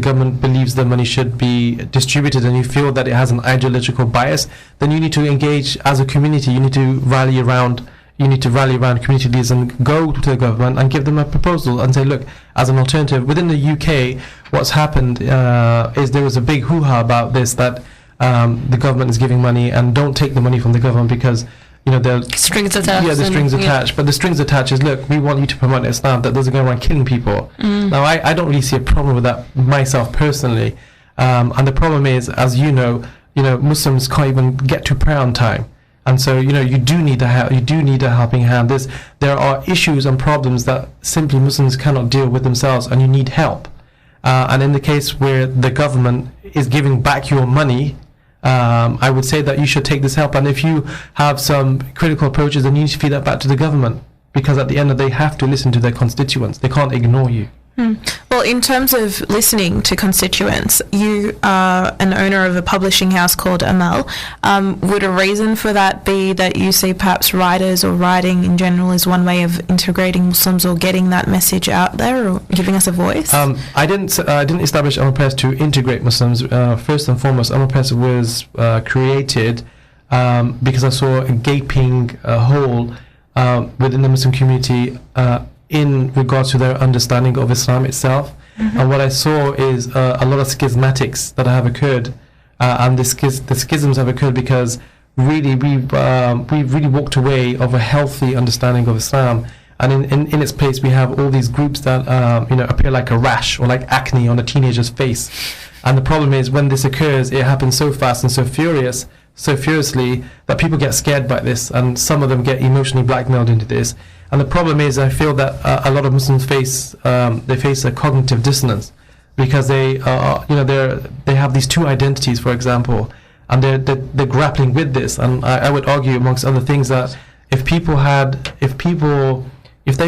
government believes the money should be distributed, and you feel that it has an ideological bias, then you need to engage as a community. You need to rally around community leaders and go to the government and give them a proposal and say, look, as an alternative. Within the UK, what's happened is there was a big hoo-ha about this, that the government is giving money and don't take the money from the government because the strings attached. Yeah, the strings attached. But the strings attached is, look, we want you to promote Islam that doesn't go around killing people. Now, I don't really see a problem with that myself personally. And the problem is, as Muslims can't even get to prayer on time. And so, you do need a helping hand. There are issues and problems that simply Muslims cannot deal with themselves, and you need help. And in the case where the government is giving back your money, I would say that you should take this help, and if you have some critical approaches, then you need to feed that back to the government, because at the end of the day, they have to listen to their constituents. They can't ignore you. Well, Well, in terms of listening to constituents, you are an owner of a publishing house called Amal. Would a reason for that be that you see perhaps writers or writing in general as one way of integrating Muslims or getting that message out there or giving us a voice? I didn't establish Amal Press to integrate Muslims. First and foremost, Amal Press was created because I saw a gaping hole within the Muslim community in regards to their understanding of Islam itself. And what I saw is a lot of schismatics that have occurred, and the schisms have occurred because really we've really walked away of a healthy understanding of Islam, and in its place we have all these groups that appear like a rash or like acne on a teenager's face. And the problem is when this occurs, it happens so fast and so furiously that people get scared by this, and some of them get emotionally blackmailed into this. And the problem is, I feel that a lot of Muslims face a cognitive dissonance because they have these two identities, for example, and they're grappling with this. And I would argue, amongst other things, that if they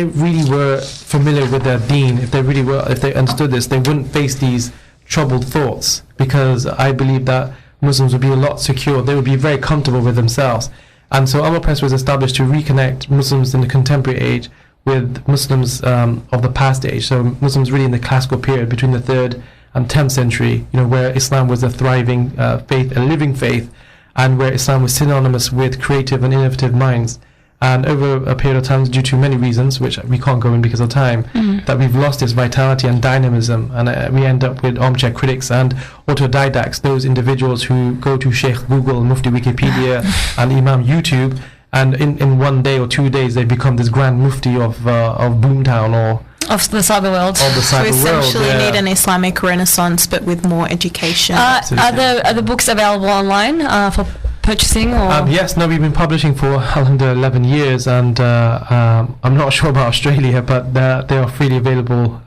really were familiar with their deen, if they understood this, they wouldn't face these troubled thoughts, because I believe that Muslims would be a lot secure. They would be very comfortable with themselves. And so Amal Press was established to reconnect Muslims in the contemporary age with Muslims of the past age. So Muslims really in the classical period between the 3rd and 10th century, where Islam was a thriving faith, a living faith, and where Islam was synonymous with creative and innovative minds. And over a period of time, due to many reasons, which we can't go in because of time, that we've lost its vitality and dynamism, and we end up with armchair critics and autodidacts, those individuals who go to Sheikh Google, Mufti Wikipedia, and Imam YouTube, and in 1 day or 2 days they become this grand Mufti of Boomtown or of the cyber world. Of the cyber so essentially world, need an Islamic renaissance, but with more education. Are the books available online for purchasing? Or? Yes, no, we've been publishing for under 11 years, and I'm not sure about Australia, but they are freely available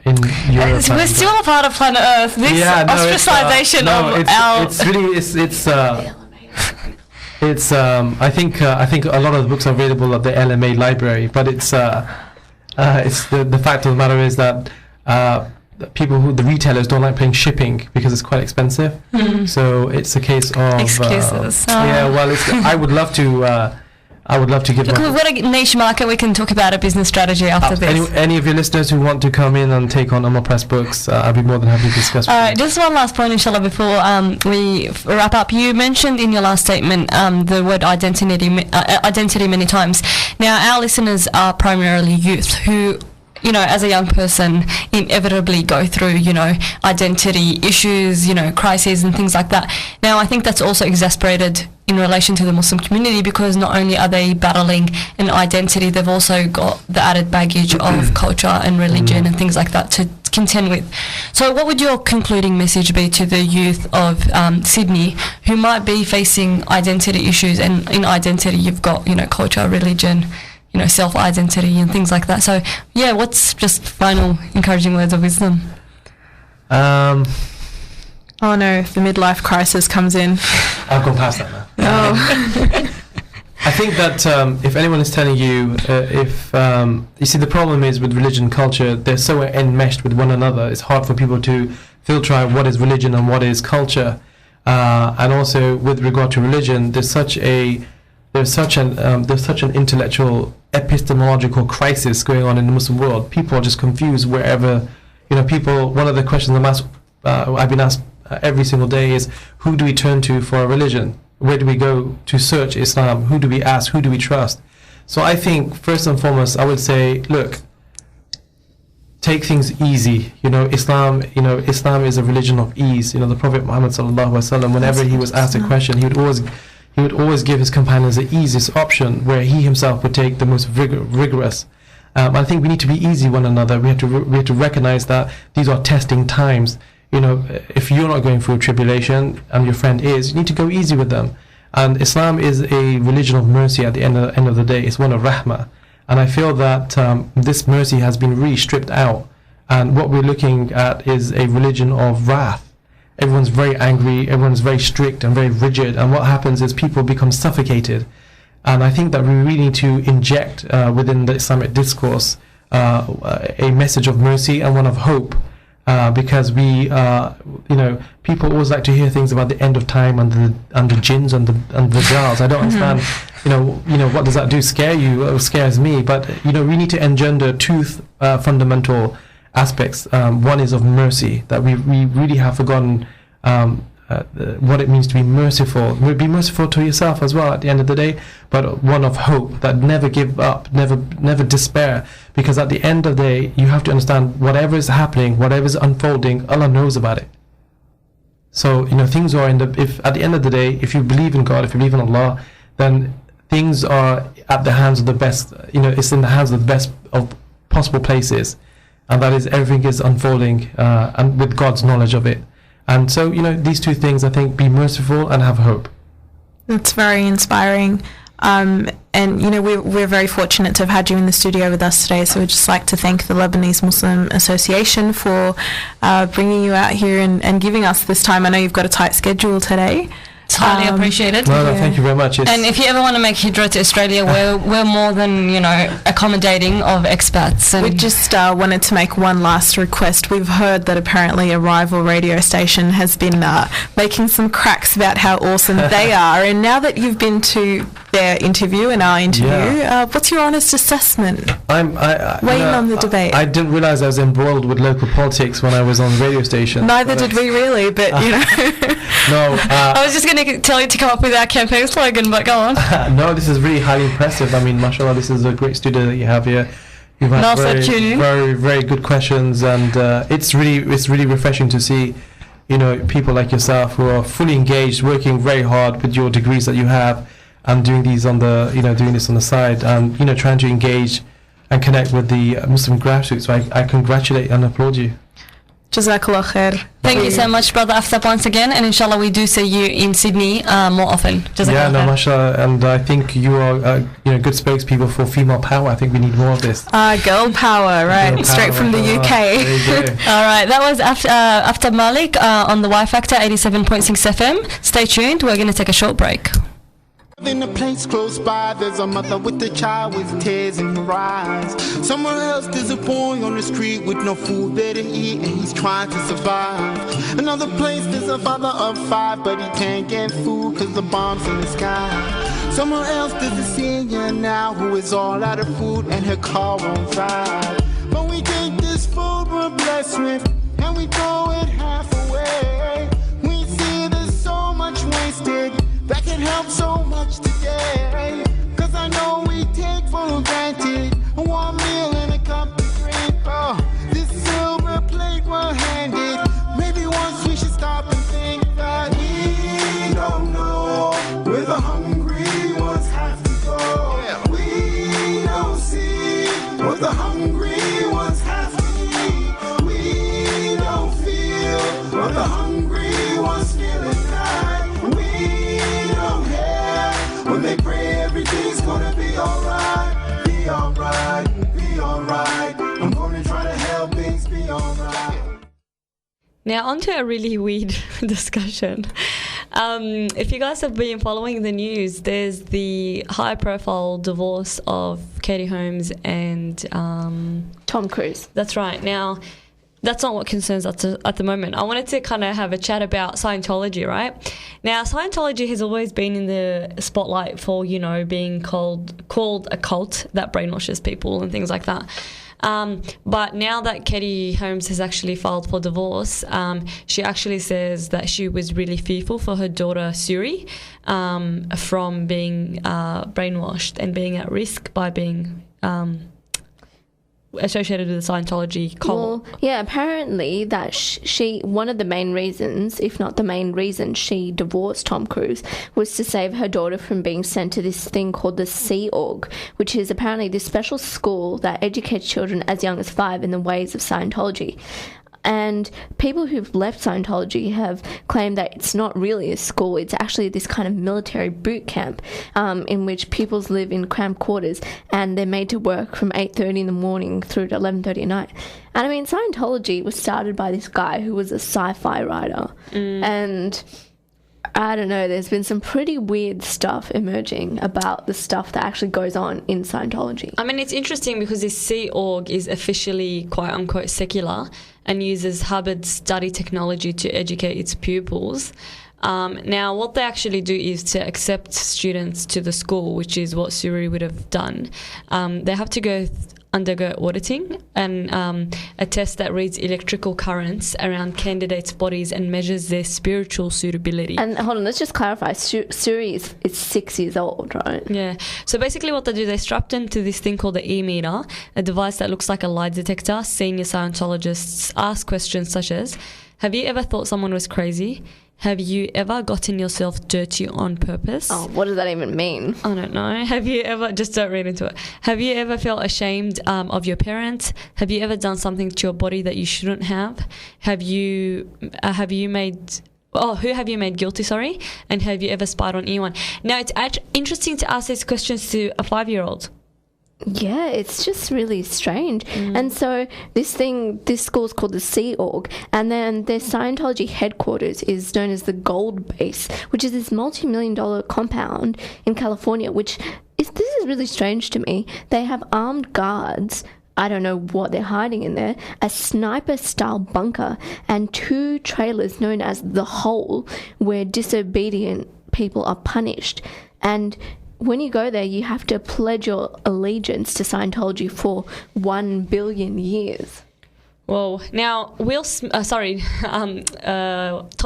in Europe. We're still a part of planet Earth. This ostracization I think a lot of the books are available at the LMA library, but it's the fact of the matter is that the retailers don't like paying shipping because it's quite expensive. So it's a case of excuses. I would love to give. Look, we've got a niche market. We can talk about a business strategy after this. Any of your listeners who want to come in and take on Amal Press books, I'd be more than happy to discuss. All right, just one last point, inshallah, before we wrap up. You mentioned in your last statement the word identity many times. Now, our listeners are primarily youth who, as a young person, inevitably go through, identity issues, crises and things like that. Now, I think that's also exacerbated in relation to the Muslim community, because not only are they battling an identity, they've also got the added baggage of culture and religion and things like that to contend with. So what would your concluding message be to the youth of Sydney who might be facing identity issues? And in identity, you've got, culture, religion, self-identity and things like that. So, what's just final encouraging words of wisdom? Oh no, if the midlife crisis comes in. I've gone past that now. Oh. I think that if anyone is telling you, you see, the problem is with religion and culture, they're so enmeshed with one another. It's hard for people to filter out what is religion and what is culture. And also with regard to religion, there's such an intellectual epistemological crisis going on in the Muslim world. People are just confused wherever, one of the questions I've been asked every single day is, who do we turn to for a religion? Where do we go to search Islam? Who do we ask? Who do we trust? So I think first and foremost, I would say, look, take things easy. Islam is a religion of ease. The Prophet Muhammad sallallahu alaihi wasallam, whenever he was asked a question, he would always give his companions the easiest option, where he himself would take the most rigorous. I think we need to be easy one another. We have to recognize that these are testing times. If you're not going through a tribulation and your friend is, you need to go easy with them. And Islam is a religion of mercy at the end of the day. It's one of rahmah. And I feel that this mercy has been really stripped out. And what we're looking at is a religion of wrath. Everyone's very angry, everyone's very strict and very rigid. And what happens is people become suffocated. And I think that we really need to inject within the Islamic discourse a message of mercy and one of hope. Because we, people always like to hear things about the end of time and the jinns and the jars. I don't understand. What does that do? Scare you? It scares me. But we need to engender two fundamental aspects. One is of mercy, that we really have forgotten what it means to be merciful. Be merciful to yourself as well at the end of the day, but one of hope, that never give up, never despair, because at the end of the day you have to understand whatever is happening, whatever is unfolding, Allah knows about it. So things are if at the end of the day, if you believe in God, if you believe in Allah, then things are at the hands of the best. It's in the hands of the best of possible places, and that is everything is unfolding and with God's knowledge of it. And so, these two things, I think, be merciful and have hope. That's very inspiring. And, we're very fortunate to have had you in the studio with us today. So we'd just like to thank the Lebanese Muslim Association for bringing you out here and giving us this time. I know you've got a tight schedule today. It's highly appreciated. No, thank you very much. And if you ever want to make hijrah to Australia, we're more than accommodating of expats. And we just wanted to make one last request. We've heard that apparently a rival radio station has been making some cracks about how awesome they are. And now that you've been to their interview and our interview, what's your honest assessment? Weighing on the debate. I didn't realise I was embroiled with local politics when I was on the radio station. Neither did we really, but No. I was just going to tell you to come up with our campaign slogan, but go on. No, this is really highly impressive. I mean, mashallah, this is a great studio that you have here. You've had very, very good questions, and it's really refreshing to see, people like yourself who are fully engaged, working very hard with your degrees that you have, and doing these on the, doing this on the side, and trying to engage and connect with the Muslim grassroots. So I congratulate and applaud you. Jazakallah khair. Thank you so much, Brother Aftab, once again, and inshallah we do see you in Sydney more often. Jazakallah khair. Mashallah, and I think you are good spokespeople for female power. I think we need more of this. Girl power, right? Girl Straight power, from the UK. There you go. All right, that was Aftab Malik on the Y Factor 87.6 FM. Stay tuned. We're going to take a short break. In a place close by, there's a mother with a child with tears in her eyes. Somewhere else, there's a boy on the street with no food there to eat, and he's trying to survive. Another place, there's a father of 5, but he can't get food cause the bombs in the sky. Somewhere else, there's a senior now who is all out of food and her car won't drive. But we take this food we're blessed with and we throw it half away. We see there's so much wasted that can help so much today. Cause I know we take for granted a warm meal and a cup of drink. Oh, this silver plate we're handed. Maybe once we should stop and think that we don't know where the hungry ones have to go. We don't see what the hungry ones have to eat. We don't feel what the hungry ones feel inside. When they pray, everything's gonna be alright. Be alright, be alright. I'm gonna try to help things be alright. Now, on to a really weird discussion. If you guys have been following the news, there's the high-profile divorce of Katie Holmes and Tom Cruise. That's right. Now, that's not what concerns us at the moment. I wanted to kind of have a chat about Scientology, right? Now, Scientology has always been in the spotlight for, being called a cult that brainwashes people and things like that. But now that Katie Holmes has actually filed for divorce, she actually says that she was really fearful for her daughter Suri from being brainwashed and being at risk by being associated with the Scientology cult. Well, yeah, apparently that one of the main reasons, if not the main reason she divorced Tom Cruise, was to save her daughter from being sent to this thing called the Sea Org, which is apparently this special school that educates children as young as 5 in the ways of Scientology. And people who've left Scientology have claimed that it's not really a school, it's actually this kind of military boot camp in which pupils live in cramped quarters and they're made to work from 8:30 in the morning through to 11:30 at night. And I mean, Scientology was started by this guy who was a sci-fi writer. And I don't know, there's been some pretty weird stuff emerging about the stuff that actually goes on in Scientology. I mean, it's interesting because this Sea Org is officially quote unquote secular and uses Hubbard study technology to educate its pupils. Now, what they actually do is to accept students to the school, which is what Suri would have done. They have to undergo auditing and a test that reads electrical currents around candidates' bodies and measures their spiritual suitability. And hold on, let's just clarify. Suri is 6 years old, right? Yeah. So basically what they do, they strap them to this thing called the e-meter, a device that looks like a lie detector. Senior Scientologists ask questions such as, have you ever thought someone was crazy? Have you ever gotten yourself dirty on purpose? Oh, what does that even mean? I don't know. Have you ever, just don't read into it. Have you ever felt ashamed of your parents? Have you ever done something to your body that you shouldn't have? Who have you made guilty, sorry? And have you ever spied on anyone? Now, it's interesting to ask these questions to a 5-year-old. Yeah, it's just really strange. And so this school's called the Sea Org, and then their Scientology headquarters is known as the Gold Base, which is this multi-million-dollar compound in California, this is really strange to me. They have armed guards. I don't know what they're hiding in there, a sniper-style bunker, and 2 trailers known as the Hole, where disobedient people are punished. And when you go there, you have to pledge your allegiance to Scientology for 1 billion years. Well, now, Tom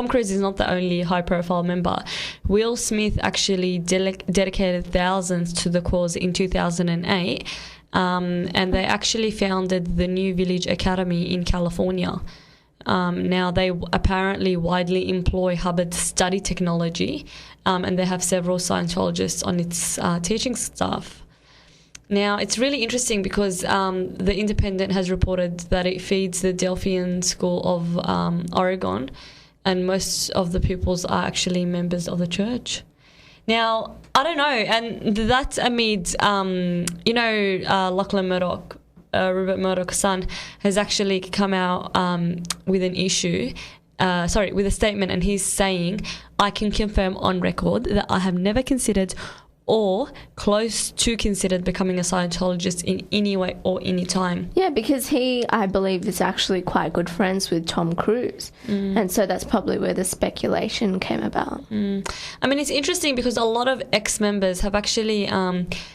Cruise is not the only high-profile member. Will Smith actually dedicated thousands to the cause in 2008, and they actually founded the New Village Academy in California. Now, they apparently widely employ Hubbard study technology, and they have several Scientologists on its teaching staff. Now, it's really interesting because The Independent has reported that it feeds the Delphian School of Oregon, and most of the pupils are actually members of the church. Now, I don't know, and that's amid, Lachlan Murdoch, Rupert Murdoch's son, has actually come out with with a statement, and he's saying, I can confirm on record that I have never considered or close to considered becoming a Scientologist in any way or any time. Yeah, because he, I believe, is actually quite good friends with Tom Cruise. And so that's probably where the speculation came about. I mean, it's interesting because a lot of ex-members have actually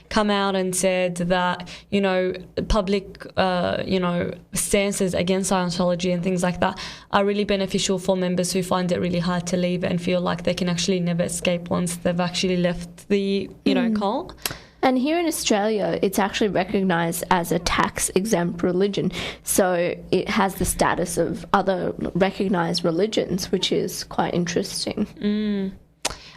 come out and said that, public, stances against Scientology and things like that are really beneficial for members who find it really hard to leave and feel like they can actually never escape once they've actually left the cult. And here in Australia, it's actually recognised as a tax-exempt religion. So it has the status of other recognised religions, which is quite interesting.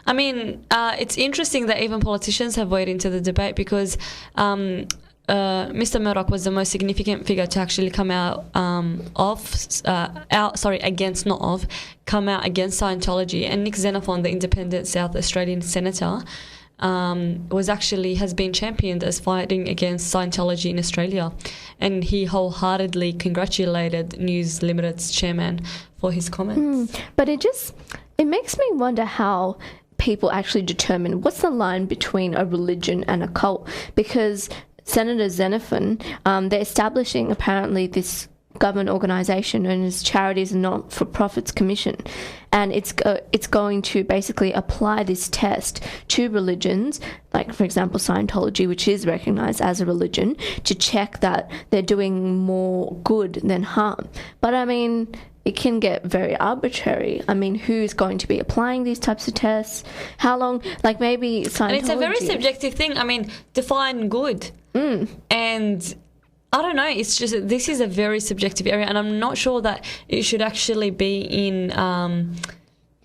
I mean, it's interesting that even politicians have weighed into the debate because Mr. Murdoch was the most significant figure to actually come out against Scientology. And Nick Xenophon, the independent South Australian senator, has been championed as fighting against Scientology in Australia, and he wholeheartedly congratulated News Limited's chairman for his comments. But it makes me wonder how people actually determine what's the line between a religion and a cult, because Senator Xenophon, they're establishing apparently this government organisation known as Charities and Not-for-Profits Commission, and it's going to basically apply this test to religions, like for example Scientology, which is recognised as a religion, to check that they're doing more good than harm. But I mean, it can get very arbitrary. I mean, who's going to be applying these types of tests? How long? Like maybe Scientology. And it's a very subjective thing. I mean, define good. And I don't know. It's just this is a very subjective area, and I'm not sure that it should actually be in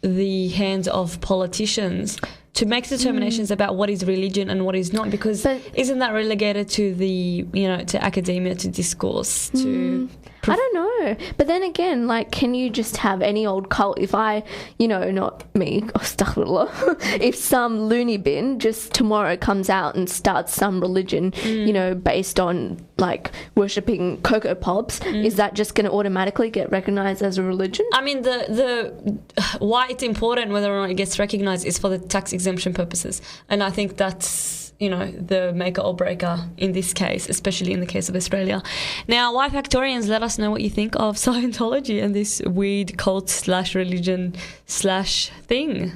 the hands of politicians to make determinations about what is religion and what is not, because isn't that relegated to the to academia, to discourse, to I don't know. But then again, like, can you just have any old cult? If I, not me, astaghfirullah, if some loony bin just tomorrow comes out and starts some religion, based on, like, worshipping Cocoa Pops, is that just going to automatically get recognised as a religion? I mean, the why it's important whether or not it gets recognised is for the tax exemption purposes. And I think that's, the maker or breaker in this case, especially in the case of Australia. Now, why Factorians, let us know what you think of Scientology and this weird cult/religion/thing.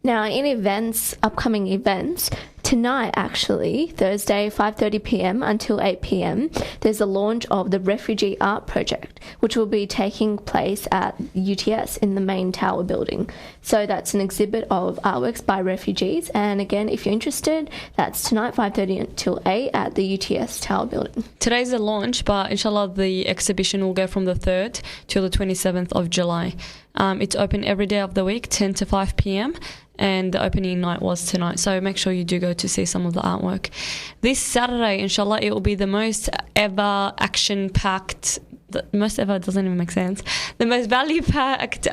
Now, in upcoming events, tonight actually, Thursday, 5:30 p.m. until 8 p.m, there's a launch of the Refugee Art Project, which will be taking place at UTS in the main tower building. So that's an exhibit of artworks by refugees. And again, if you're interested, that's tonight, 5:30 until 8 at the UTS tower building. Today's the launch, but inshallah the exhibition will go from the 3rd to the 27th of July. It's open every day of the week, 10 to 5 p.m, and the opening night was tonight, so make sure you do go to see some of the artwork. This Saturday, inshallah, it will be the most ever action-packed, the most ever doesn't even make sense, the most value-packed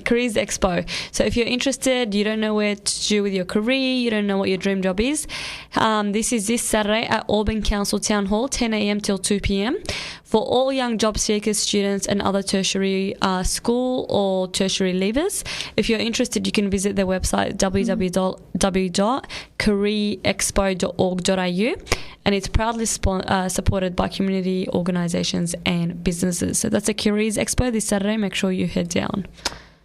careers expo. So if you're interested, you don't know where to do with your career, you don't know what your dream job is, this is this Saturday at Auburn Council Town Hall, 10 a.m. till 2 p.m, for all young job seekers, students and other tertiary school or tertiary leavers. If you're interested, you can visit their website www.careerexpo.org.au, and it's proudly supported by community organisations and businesses. So that's a Careers Expo this Saturday. Make sure you head down.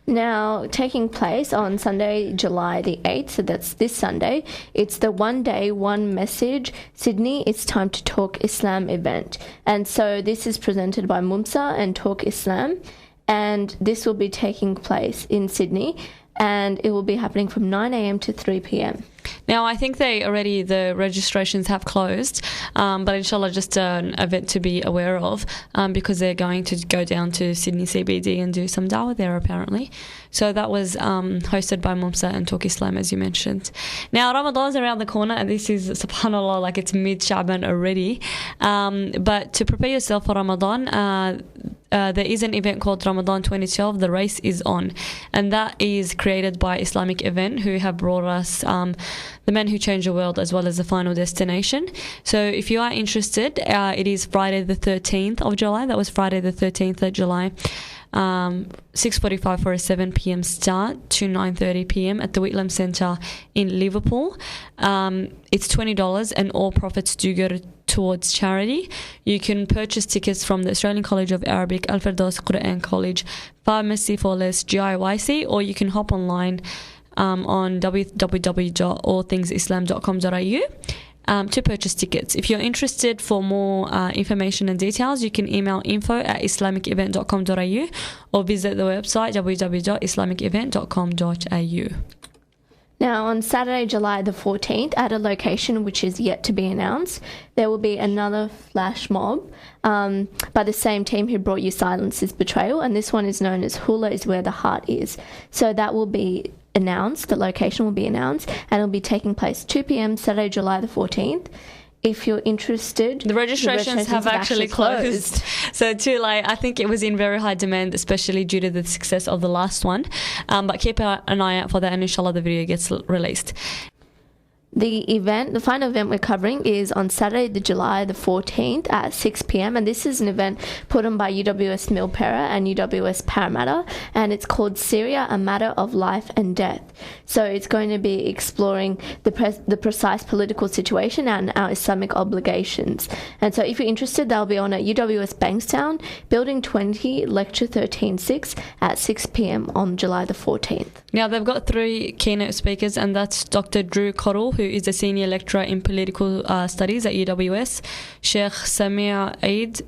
Now, taking place on Sunday, July the 8th, so that's this Sunday, it's the One Day, One Message Sydney It's Time to Talk Islam event. And so this is presented by Mumsa and Talk Islam, and this will be taking place in Sydney, and it will be happening from 9 a.m. to 3 p.m. Now, I think the registrations have closed, but inshallah just an event to be aware of, because they're going to go down to Sydney CBD and do some dawah there apparently. So that was hosted by Mumsa and Talk Islam, as you mentioned. Now, Ramadan's around the corner, and this is, subhanAllah, like it's mid-Sha'ban already. But to prepare yourself for Ramadan, there is an event called Ramadan 2012, The Race is On, and that is created by Islamic Event, who have brought us The Men Who Change the World, as well as The Final Destination. So if you are interested, it is Friday the 13th of July. That was Friday the 13th of July. 6:45 for a 7 p.m. start to 9:30 p.m. at the Whitlam Centre in Liverpool. It's $20 and all profits do go towards charity. You can purchase tickets from the Australian College of Arabic, Al Firdaus Quran College, Pharmacy for Less, GIYC, or you can hop online on www.allthingsislam.com.au to purchase tickets. If you're interested for more information and details, you can email info@islamicevent.com.au or visit the website www.islamicevent.com.au. Now, on Saturday, July the 14th, at a location which is yet to be announced, there will be another flash mob by the same team who brought you Silence is Betrayal, and this one is known as Hula is Where the Heart Is. So that will be announced, the location will be announced, and it'll be taking place 2 p.m. Saturday, July the 14th. If you're interested, the registrations have actually closed. So too late. I think it was in very high demand, especially due to the success of the last one. But keep an eye out for that, and inshallah the video gets released. The final event we're covering is on Saturday, July the 14th at 6 p.m. And this is an event put on by UWS Milperra and UWS Parramatta, and it's called Syria, A Matter of Life and Death. So it's going to be exploring the precise political situation and our Islamic obligations. And so if you're interested, they'll be on at UWS Bankstown, Building 20, Lecture 13-6 at 6 p.m. on July the 14th. Now, they've got 3 keynote speakers, and that's Dr. Drew Cottle, who who is a senior lecturer in political studies at UWS, Sheikh Sami Aid,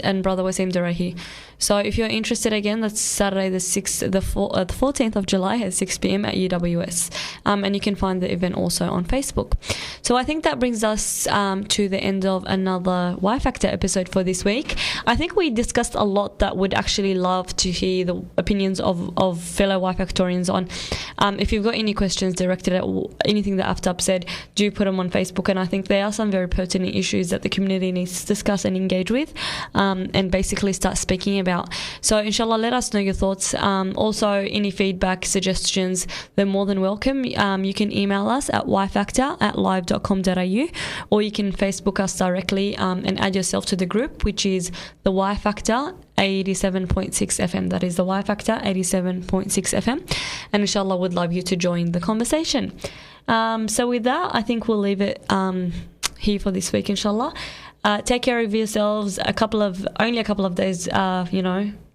and Brother Wasim Durahi. So if you're interested, again, that's Saturday the 14th of July at 6 p.m. at UWS. And you can find the event also on Facebook. So I think that brings us to the end of another Y Factor episode for this week. I think we discussed a lot that would actually love to hear the opinions of fellow Y Factorians on. If you've got any questions directed at anything that Aftab said, do put them on Facebook. And I think there are some very pertinent issues that the community needs to discuss and engage with, and basically start speaking about. So inshallah, let us know your thoughts. Also, any feedback, suggestions, they're more than welcome. You can email us at yfactor@live.com.au, or you can Facebook us directly and add yourself to the group, which is the Y Factor 87.6 FM. That is the Y Factor 87.6 FM. And inshallah, would love you to join the conversation. So with that, I think we'll leave it here for this week, inshallah. Take care of yourselves. Only a couple of days,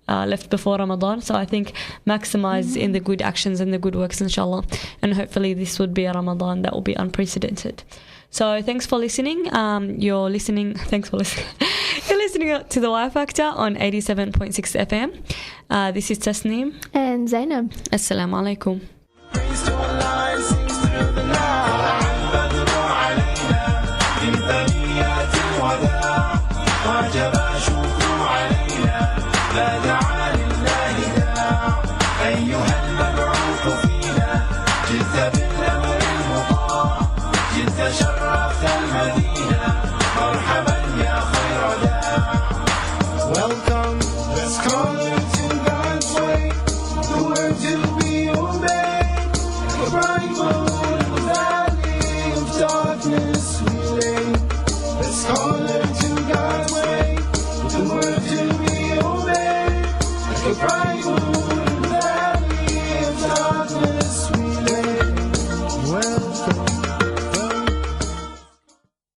left before Ramadan. So I think maximize in the good actions and the good works, inshallah. And hopefully this would be a Ramadan that will be unprecedented. So thanks for listening. Thanks for listening. You're listening to the Y Factor on 87.6 FM. This is Tasneem. And Zainab. Assalamu alaikum. وجب شكر علينا لا دعا لله داع أيها المبعوث فينا جئت بالأمر المطاع جئت شرفت المدينة مرحبا يا خير داع. Welcome, let's come into God's way, the word to